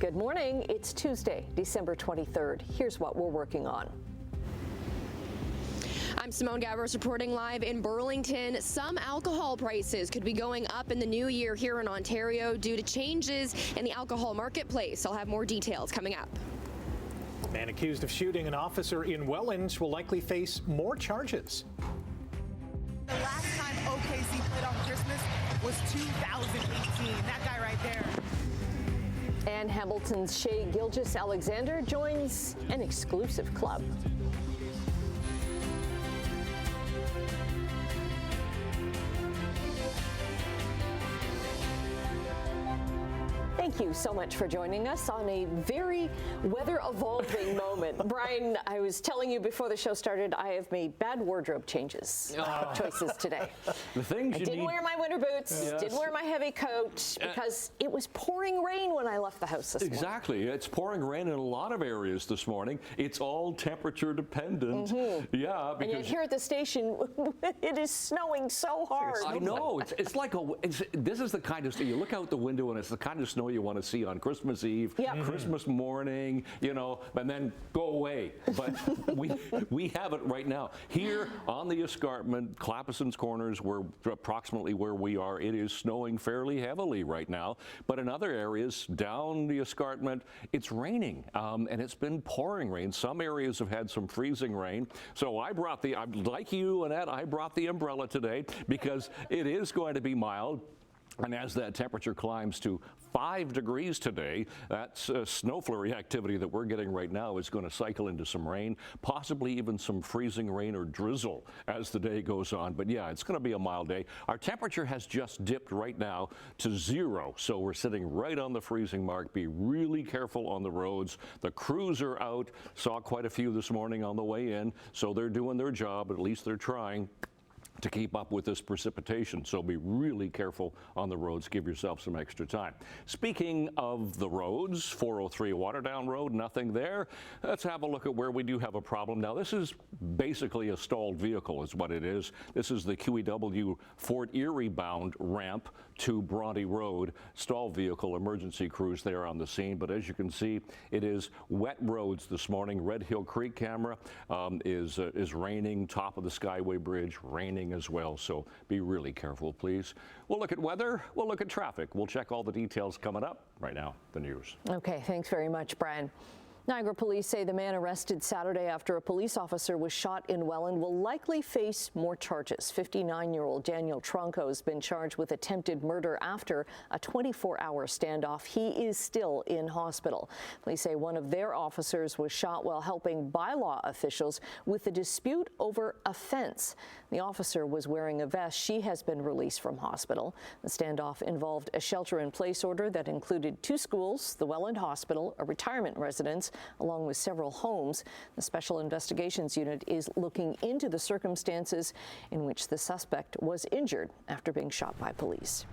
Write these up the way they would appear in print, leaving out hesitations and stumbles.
Good morning. It's Tuesday, December 23rd. Here's what we're working on. I'm Simone Gavros reporting live in Burlington. Some alcohol prices could be going up in the new year here in Ontario due to changes in the alcohol marketplace. I'll have more details coming up. Man accused of shooting an officer in Welland will likely face more charges. The last time OKC played on Christmas was 2018. That guy right there. And Hamilton's Shea Gilgeous-Alexander joins an exclusive club. Thank you so much for joining us on a very weather-evolving moment. Brian, I was telling you before the show started, I have made bad wardrobe choices choices today. The things I you didn't wear my winter boots, didn't wear my heavy coat, because it was pouring rain when I left the house this morning. Exactly. It's pouring rain in a lot of areas this morning. It's all temperature dependent. Yeah, because and yet here at the station, it is snowing so hard. I know. It's like this is the kind of, you look out the window and it's the kind of snow you want to see on Christmas Eve, Christmas morning, and then go away. But we have it right now. Here on the escarpment, Clapperson's Corners, approximately where we are, it is snowing fairly heavily right now. But in other areas down the escarpment, it's raining, and it's been pouring rain. Some areas have had some freezing rain. So like you, Annette, I brought the umbrella today because it is going to be mild. And as that temperature climbs to 5 degrees today, that snow flurry activity that we're getting right now is going to cycle into some rain, possibly even some freezing rain or drizzle as the day goes on. But yeah, it's going to be a mild day. Our temperature has just dipped right now to 0, so we're sitting right on the freezing mark. Be really careful on the roads. The crews are out. Saw quite a few this morning on the way in, so they're doing their job. At least they're trying to keep up with this precipitation. So be really careful on the roads. Give yourself some extra time. Speaking of the roads, 403 Waterdown Road, nothing there. Let's have a look at where we do have a problem. Now, this is basically a stalled vehicle is what it is. This is the QEW Fort Erie bound ramp to Bronte Road. Stalled vehicle, emergency crews there on the scene. But as you can see, it is wet roads this morning. Red Hill Creek camera is raining. Top of the Skyway Bridge, raining as well, so be really careful, please. We'll look at weather, we'll look at traffic. We'll check all the details coming up. Right now, the news. Okay, thanks very much, Brian. Niagara police say the man arrested Saturday after a police officer was shot in Welland will likely face more charges. 59-year-old Daniel Tronco has been charged with attempted murder after a 24-hour standoff. He is still in hospital. Police say one of their officers was shot while helping bylaw officials with a dispute over a fence. The officer was wearing a vest. She has been released from hospital. The standoff involved a shelter-in-place order that included 2 schools, the Welland Hospital, a retirement residence, along with several homes. The Special Investigations Unit is looking into the circumstances in which the suspect was injured after being shot by police.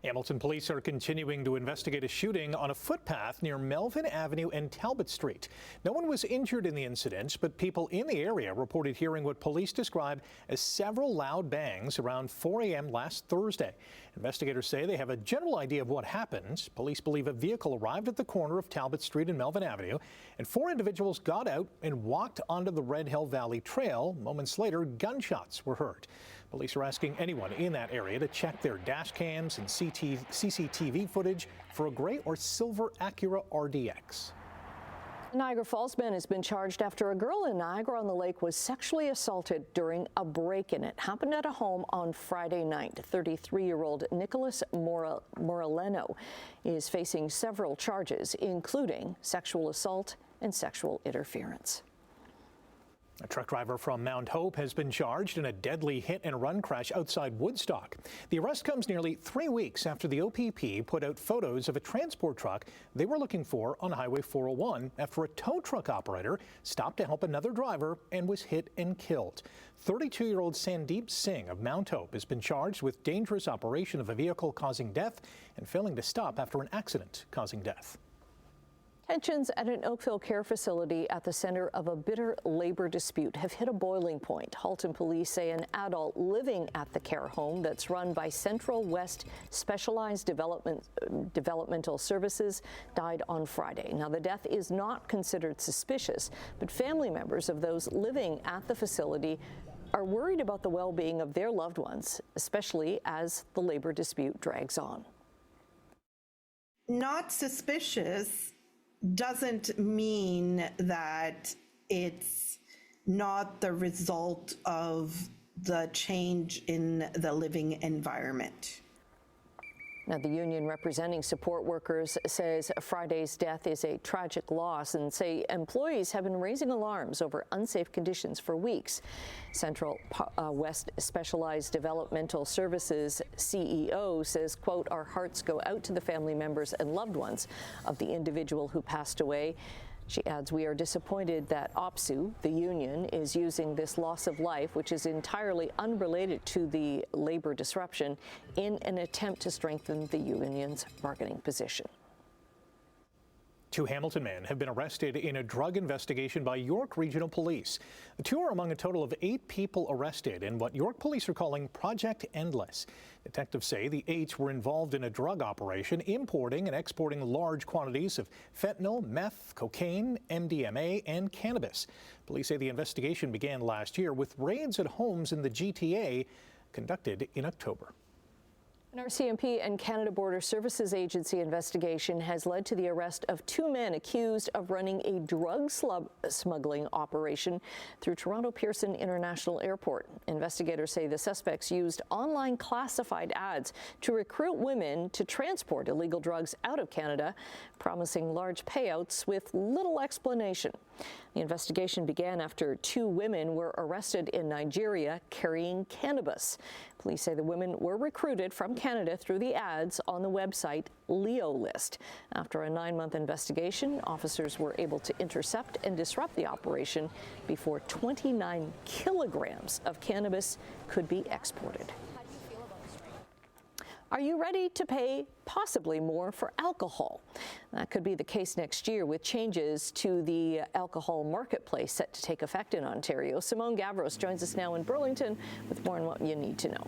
Hamilton police are continuing to investigate a shooting on a footpath near Melvin Avenue and Talbot Street. No one was injured in the incident, but people in the area reported hearing what police described as several loud bangs around 4 a.m. last Thursday. Investigators say they have a general idea of what happened. Police believe a vehicle arrived at the corner of Talbot Street and Melvin Avenue, and 4 individuals got out and walked onto the Red Hill Valley Trail. Moments later, gunshots were heard. Police are asking anyone in that area to check their dash cams and CCTV footage for a gray or silver Acura RDX. A Niagara Falls man has been charged after a girl in Niagara-on-the-Lake was sexually assaulted during a break-in. It happened at a home on Friday night. 33-year-old Nicholas Morellano is facing several charges, including sexual assault and sexual interference. A truck driver from Mount Hope has been charged in a deadly hit-and-run crash outside Woodstock. The arrest comes nearly 3 weeks after the OPP put out photos of a transport truck they were looking for on Highway 401 after a tow truck operator stopped to help another driver and was hit and killed. 32-year-old Sandeep Singh of Mount Hope has been charged with dangerous operation of a vehicle causing death and failing to stop after an accident causing death. Tensions at an Oakville care facility at the center of a bitter labor dispute have hit a boiling point. Halton police say an adult living at the care home that's run by Central West Specialized Developmental Services died on Friday. Now, the death is not considered suspicious, but family members of those living at the facility are worried about the well-being of their loved ones, especially as the labor dispute drags on. Not suspicious doesn't mean that it's not the result of the change in the living environment. Now, the union representing support workers says Friday's death is a tragic loss and say employees have been raising alarms over unsafe conditions for weeks. Central West Specialized Developmental Services CEO says, quote, "Our hearts go out to the family members and loved ones of the individual who passed away." She adds, "We are disappointed that OPSU, the union, is using this loss of life, which is entirely unrelated to the labor disruption, in an attempt to strengthen the union's bargaining position." Two Hamilton men have been arrested in a drug investigation by York Regional Police. The two are among a total of 8 people arrested in what York Police are calling Project Endless. Detectives say the 8 were involved in a drug operation, importing and exporting large quantities of fentanyl, meth, cocaine, MDMA, and cannabis. Police say the investigation began last year with raids at homes in the GTA conducted in October. An RCMP and Canada Border Services Agency investigation has led to the arrest of 2 men accused of running a drug smuggling operation through Toronto Pearson International Airport. Investigators say the suspects used online classified ads to recruit women to transport illegal drugs out of Canada, promising large payouts with little explanation. The investigation began after 2 women were arrested in Nigeria carrying cannabis. Police say the women were recruited from Canada through the ads on the website Leo List. After a 9-month investigation, officers were able to intercept and disrupt the operation before 29 kilograms of cannabis could be exported. Are you ready to pay possibly more for alcohol? That could be the case next year with changes to the alcohol marketplace set to take effect in Ontario. Simone Gavros joins us now in Burlington with more on what you need to know.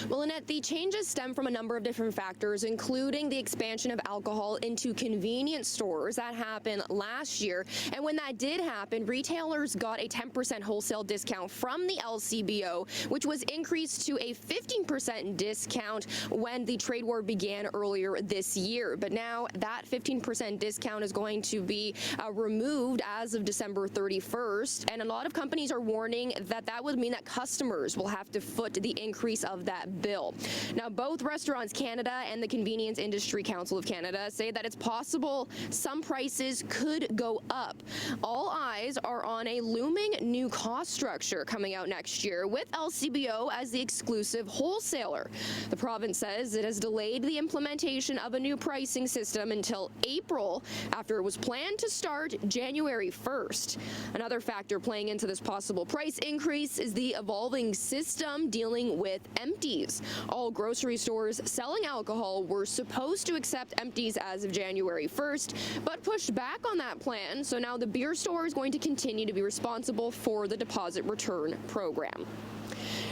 Well, Annette, the changes stem from a number of different factors, including the expansion of alcohol into convenience stores. That happened last year. And when that did happen, retailers got a 10% wholesale discount from the LCBO, which was increased to a 15% discount when the trade war began earlier this year. But now that 15% discount is going to be removed as of December 31st. And a lot of companies are warning that that would mean that customers will have to foot the increase of that bill. Now, both Restaurants Canada and the Convenience Industry Council of Canada say that it's possible some prices could go up. All eyes are on a looming new cost structure coming out next year with LCBO as the exclusive wholesaler. The province says it has delayed the implementation of a new pricing system until April after it was planned to start January 1st. Another factor playing into this possible price increase is the evolving system dealing with empties. All grocery stores selling alcohol were supposed to accept empties as of January 1st, but pushed back on that plan. So now the beer store is going to continue to be responsible for the deposit return program.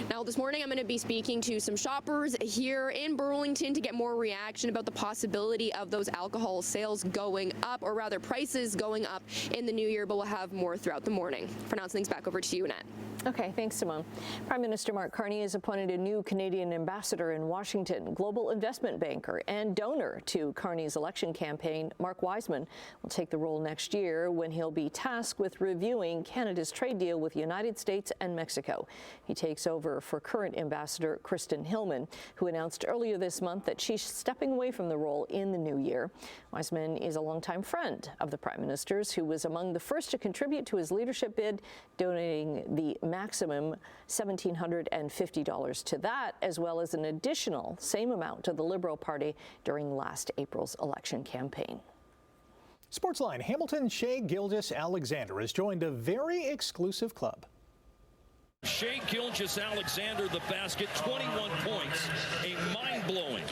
Now, this morning, I'm going to be speaking to some shoppers here in Burlington to get more reaction about the possibility of those alcohol sales going up, or rather prices going up in the new year, but we'll have more throughout the morning. For now, things back over to you, Annette. Okay, thanks, Simone. Prime Minister Mark Carney has appointed a new Canadian ambassador in Washington. Global investment banker and donor to Carney's election campaign, Mark Wiseman, will take the role next year when he'll be tasked with reviewing Canada's trade deal with the United States and Mexico. He takes over for current ambassador Kristen Hillman, who announced earlier this month that she's stepping away from the role in the new year. Wiseman is a longtime friend of the Prime Minister's, who was among the first to contribute to his leadership bid, donating the maximum $1,750 to that, as well as an additional same amount to the Liberal Party during last April's election campaign. Sportsline, Hamilton Shea Gilgeous-Alexander has joined a very exclusive club. Shea Gilgeous-Alexander, the basket, 21 points, a mind-blowing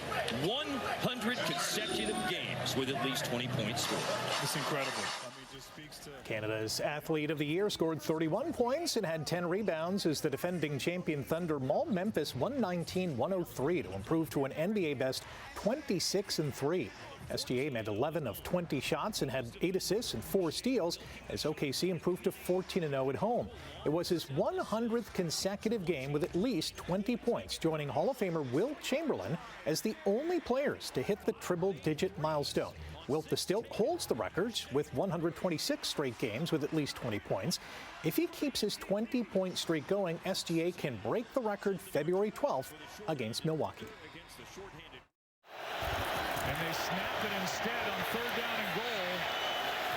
100 consecutive games. games with at least 20 points scored. It's incredible. I mean, it just speaks to Canada's Athlete of the Year scored 31 points and had 10 rebounds as the defending champion Thunder mauled Memphis 119-103 to improve to an NBA best 26-3. SGA made 11 of 20 shots and had 8 assists and 4 steals as OKC improved to 14-0 at home. It was his 100th consecutive game with at least 20 points, joining Hall of Famer Wilt Chamberlain as the only players to hit the triple-digit milestone. Wilt the Stilt holds the records with 126 straight games with at least 20 points. If he keeps his 20-point streak going, SGA can break the record February 12th against Milwaukee. and they snapped it instead on 3rd down and goal.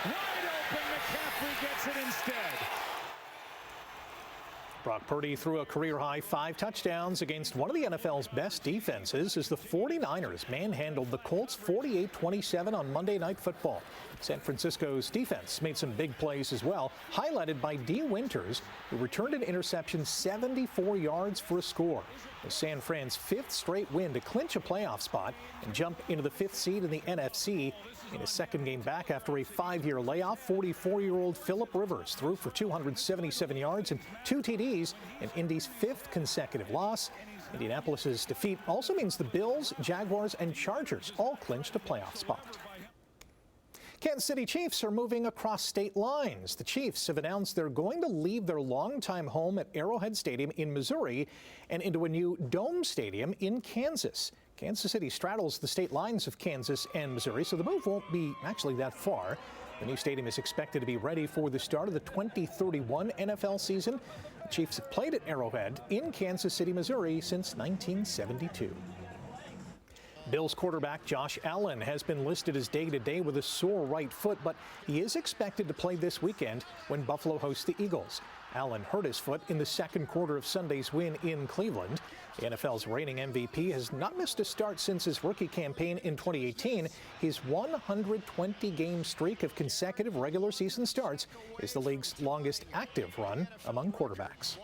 Wide open, McCaffrey gets it instead. Brock Purdy threw a career-high 5 touchdowns against one of the NFL's best defenses as the 49ers manhandled the Colts 48-27 on Monday Night Football. San Francisco's defense made some big plays as well, highlighted by D. Winters, who returned an interception 74 yards for a score. It was San Fran's 5th straight win to clinch a playoff spot and jump into the 5th seed in the NFC. In his second game back after a 5-year layoff, 44-year-old Phillip Rivers threw for 277 yards and 2 TDs in Indy's 5th consecutive loss. Indianapolis's defeat also means the Bills, Jaguars, and Chargers all clinched a playoff spot. Kansas City Chiefs are moving across state lines. The Chiefs have announced they're going to leave their longtime home at Arrowhead Stadium in Missouri and into a new Dome Stadium in Kansas. Kansas City straddles the state lines of Kansas and Missouri, so the move won't be actually that far. The new stadium is expected to be ready for the start of the 2031 NFL season. The Chiefs have played at Arrowhead in Kansas City, Missouri since 1972. Bills quarterback Josh Allen has been listed as day-to-day with a sore right foot, but he is expected to play this weekend when Buffalo hosts the Eagles. Allen hurt his foot in the second quarter of Sunday's win in Cleveland. The NFL's reigning MVP has not missed a start since his rookie campaign in 2018. His 120-game streak of consecutive regular season starts is the league's longest active run among quarterbacks.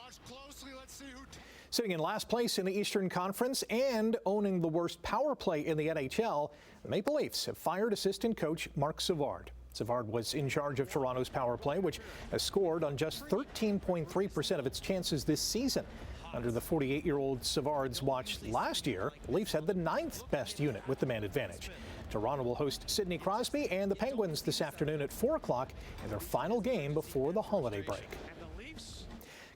Sitting in last place in the Eastern Conference and owning the worst power play in the NHL, the Maple Leafs have fired assistant coach Marc Savard. Savard was in charge of Toronto's power play, which has scored on just 13.3% of its chances this season. Under the 48-year-old Savard's watch last year, the Leafs had the 9th best unit with the man advantage. Toronto will host Sidney Crosby and the Penguins this afternoon at 4 o'clock in their final game before the holiday break.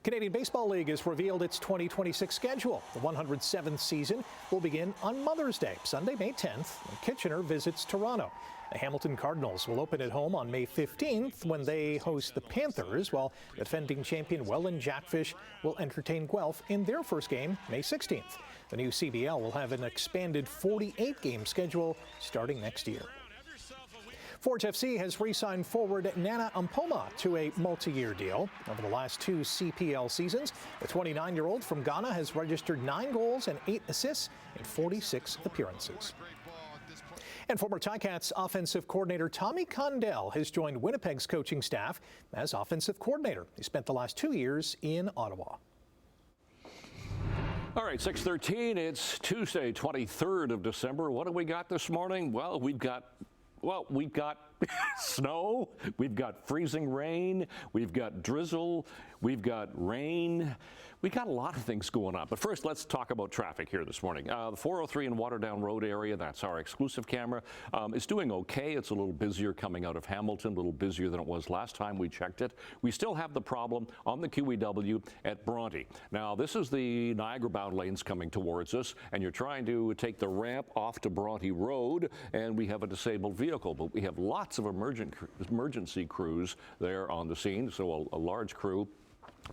Canadian Baseball League has revealed its 2026 schedule. The 107th season will begin on Mother's Day, Sunday, May 10th, when Kitchener visits Toronto. The Hamilton Cardinals will open at home on May 15th when they host the Panthers, while defending champion Welland Jackfish will entertain Guelph in their first game May 16th. The new CBL will have an expanded 48-game schedule starting next year. Forge FC has re-signed forward Nana Ampoma to a multi-year deal. Over the last 2 CPL seasons, the 29-year-old from Ghana has registered 9 goals and 8 assists in 46 appearances. And former Ticats offensive coordinator Tommy Condell has joined Winnipeg's coaching staff as offensive coordinator. He spent the last 2 years in Ottawa. All right, 6:13. It's Tuesday, 23rd of December. What do we got this morning? Well, we've got snow, we've got freezing rain, we've got drizzle, we've got rain. We got a lot of things going on. But first, let's talk about traffic here this morning. The 403 and Waterdown Road area, that's our exclusive camera, is doing okay. It's a little busier coming out of Hamilton, a little busier than it was last time we checked it. We still have the problem on the QEW at Bronte. Now, this is the Niagara-bound lanes coming towards us, and you're trying to take the ramp off to Bronte Road, and we have a disabled vehicle. But we have lots of emergency crews there on the scene, so a large crew.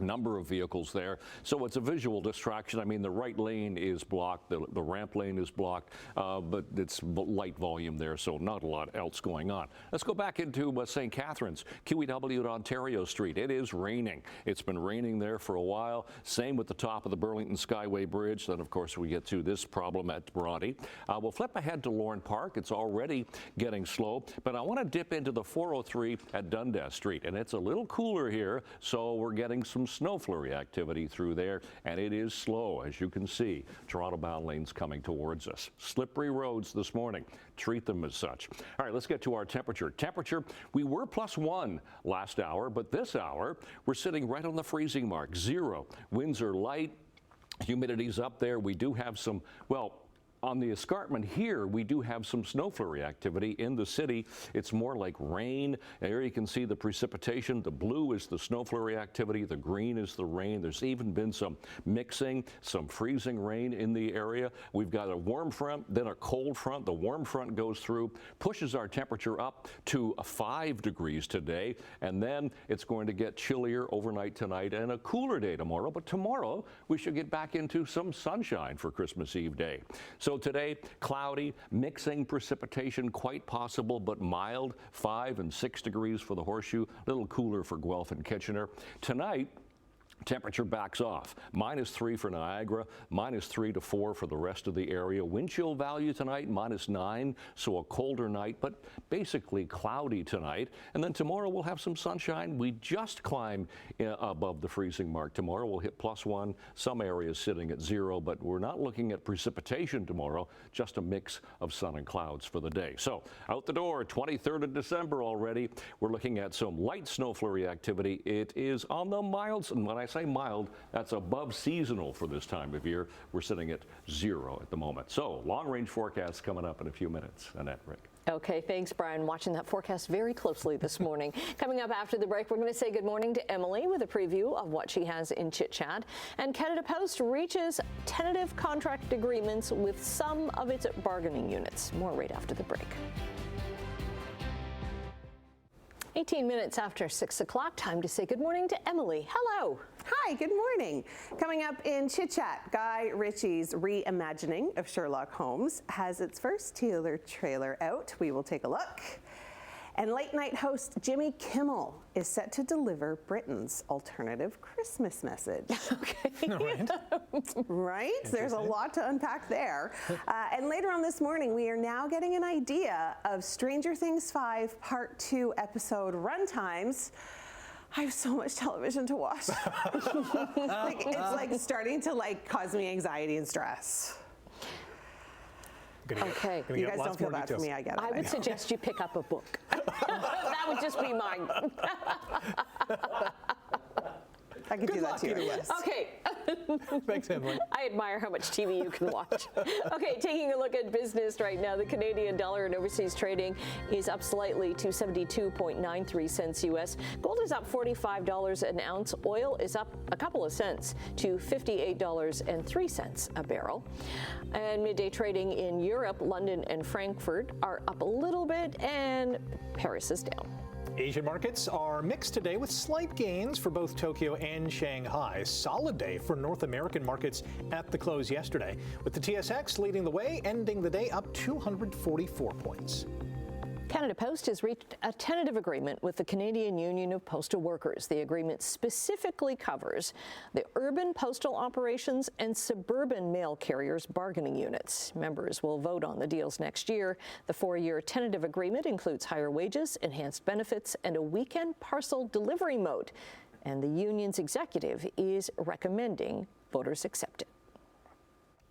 Number of vehicles there, so it's a visual distraction. I mean, the right lane is blocked, the ramp lane is blocked, but it's light volume there, so not a lot else going on. Let's go back into St. Catharines, QEW at Ontario Street. It is raining. It's been raining there for a while. Same with the top of the Burlington Skyway Bridge. Then, of course, we get to this problem at Bronte. We'll flip ahead to Lorne Park. It's already getting slow, but I want to dip into the 403 at Dundas Street, and it's a little cooler here, so we're getting some some snow flurry activity through there, and it is slow, as you can see. Toronto-bound lanes coming towards us. Slippery roads this morning. Treat them as such. All right, let's get to our temperature. Temperature, we were +1 last hour, but this hour, we're sitting right on the freezing mark, 0. Winds are light. Humidity's up there. We do have some, well, on the escarpment here, we do have some snow flurry activity in the city. It's more like rain. There you can see the precipitation. The blue is the snow flurry activity. The green is the rain. There's even been some mixing, some freezing rain in the area. We've got a warm front, then a cold front. The warm front goes through, pushes our temperature up to 5 degrees today, and then it's going to get chillier overnight tonight and a cooler day tomorrow. But tomorrow, we should get back into some sunshine for Christmas Eve day. So today, cloudy, mixing precipitation, quite possible, but mild, 5 and 6 degrees for the Horseshoe, a little cooler for Guelph and Kitchener. Tonight, temperature backs off. -3 for Niagara, -3 to 4 for the rest of the area. Wind chill value tonight, -9, so a colder night, but basically cloudy tonight. And then tomorrow we'll have some sunshine. We just climb above the freezing mark. Tomorrow we'll hit +1, some areas sitting at 0, but we're not looking at precipitation tomorrow, just a mix of sun and clouds for the day. So out the door, 23rd of December already. We're looking at some light snow flurry activity. It is on the mild, and when I say mild, that's above seasonal for this time of year. We're sitting at 0 at the moment. So long-range forecasts coming up in a few minutes. Annette, Rick. Okay, thanks, Brian. Watching that forecast very closely this morning. Coming up after the break, we're going to say good morning to Emily with a preview of what she has in Chit Chat. And Canada Post reaches tentative contract agreements with some of its bargaining units. More right after the break. 18 minutes after 6 o'clock, time to say good morning to Emily. Hello. Hi, good morning. Coming up in Chit Chat, Guy Ritchie's reimagining of Sherlock Holmes has its first teaser trailer out. We will take a look. And late night host Jimmy Kimmel is set to deliver Britain's alternative Christmas message. Okay. Right? There's a lot to unpack there. And later on this morning, we are now getting an idea of Stranger Things 5 Part 2 episode runtimes. I have so much television to watch. It's like starting to cause me anxiety and stress. Okay. You guys don't feel bad for me, I get it. I would suggest you pick up a book. That would just be mine. I could do that too. Okay. Thanks, Emily. I admire how much TV you can watch. Okay, taking a look at business right now. The Canadian dollar and overseas trading is up slightly to 72.93 cents U.S. Gold is up $45 an ounce. Oil is up a couple of cents to $58.03 a barrel. And midday trading in Europe, London and Frankfurt are up a little bit, and Paris is down. Asian markets are mixed today with slight gains for both Tokyo and Shanghai. Solid day for North American markets at the close yesterday, with the TSX leading the way, ending the day up 244 points. Canada Post has reached a tentative agreement with the Canadian Union of Postal Workers. The agreement specifically covers the urban postal operations and suburban mail carriers bargaining units. Members will vote on the deals next year. The 4-year tentative agreement includes higher wages, enhanced benefits, and a weekend parcel delivery mode. And the union's executive is recommending voters accept it.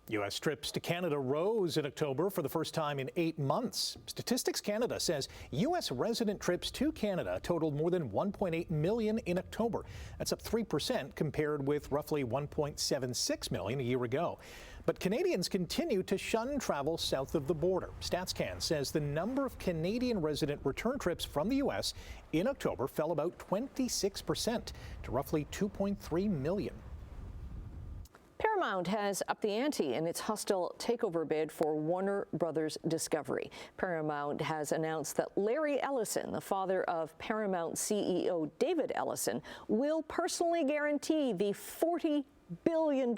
U.S. trips to Canada rose in October for the first time in 8 months. Statistics Canada says U.S. resident trips to Canada totaled more than 1.8 million in October. That's up 3% compared with roughly 1.76 million a year ago. But Canadians continue to shun travel south of the border. StatsCan says the number of Canadian resident return trips from the U.S. in October fell about 26% to roughly 2.3 million. Paramount has upped the ante in its hostile takeover bid for Warner Brothers Discovery. Paramount has announced that Larry Ellison, the father of Paramount CEO David Ellison, will personally guarantee the $40 billion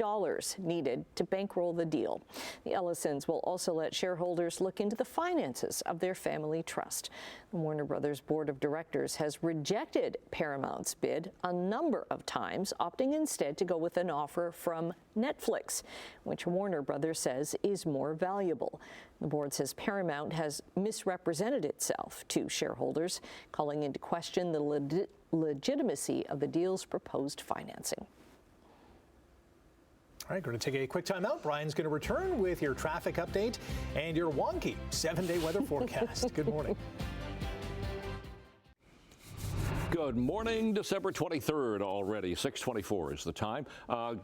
needed to bankroll the deal. The Ellisons will also let shareholders look into the finances of their family trust. The Warner Brothers Board of Directors has rejected Paramount's bid a number of times, opting instead to go with an offer from Netflix, which Warner Brothers says is more valuable. The board says Paramount has misrepresented itself to shareholders, calling into question the legitimacy of the deal's proposed financing. All right, going to take a quick time out. Brian's going to return with your traffic update and your wonky 7-day weather forecast. Good morning. Good morning, December 23rd already, 6:24 is the time.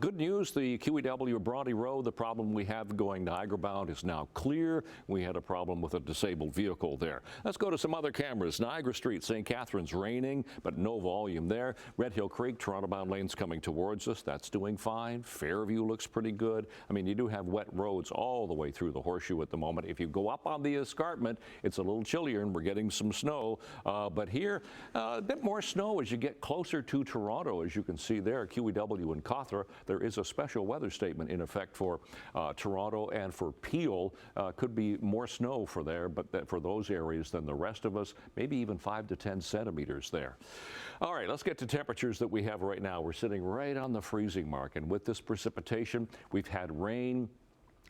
Good news, the QEW Bronte Road, the problem we have going Niagara bound is now clear. We had a problem with a disabled vehicle there. Let's go to some other cameras. Niagara Street, St. Catharines, raining, but no volume there. Red Hill Creek, Toronto bound lanes coming towards us. That's doing fine. Fairview looks pretty good. I mean, you do have wet roads all the way through the Horseshoe at the moment. If you go up on the escarpment, it's a little chillier and we're getting some snow. But here, a bit more snow as you get closer to Toronto, as you can see there, QEW and Cawthra. There is a special weather statement in effect for Toronto and for Peel. Could be more snow for there, but for those areas than the rest of us, maybe even 5 to 10 centimeters there. All right, let's get to temperatures that we have right now. We're sitting right on the freezing mark, and with this precipitation, we've had rain,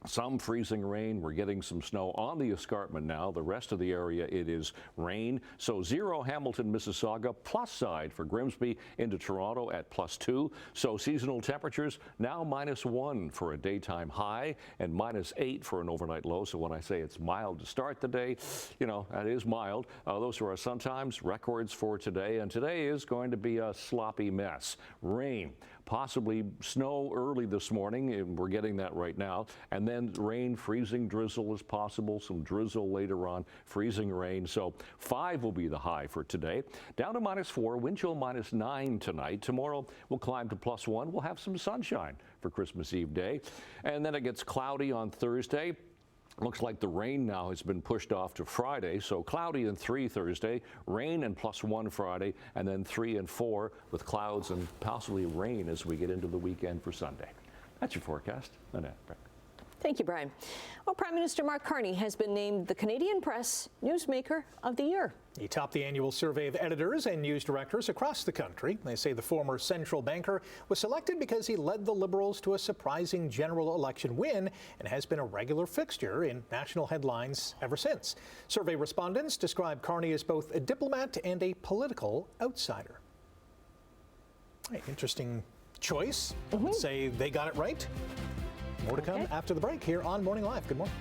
some freezing rain. We're getting some snow on the escarpment now. The rest of the area, it is rain. So 0 Hamilton, Mississauga, plus side for Grimsby into Toronto at +2. So seasonal temperatures now -1 for a daytime high and -8 for an overnight low. So when I say it's mild to start the day, you know, that is mild. Those are our sun times records for today. And today is going to be a sloppy mess. Rain, possibly snow early this morning, and we're getting that right now, and then rain, freezing drizzle is possible, some drizzle later on, freezing rain. So 5 will be the high for today. Down to -4, wind chill -9 tonight. Tomorrow we'll climb to +1. We'll have some sunshine for Christmas Eve day, and then it gets cloudy on Thursday. Looks like the rain now has been pushed off to Friday, so cloudy and 3 Thursday, rain and +1 Friday, and then 3 and 4 with clouds and possibly rain as we get into the weekend for Sunday. That's your forecast. Annette. Thank you, Brian. Well, Prime Minister Mark Carney has been named the Canadian Press Newsmaker of the Year. He topped the annual survey of editors and news directors across the country. They say the former central banker was selected because he led the Liberals to a surprising general election win and has been a regular fixture in national headlines ever since. Survey respondents describe Carney as both a diplomat and a political outsider. Interesting choice. Say they got it right. More to come after the break here on Morning Live. Good morning.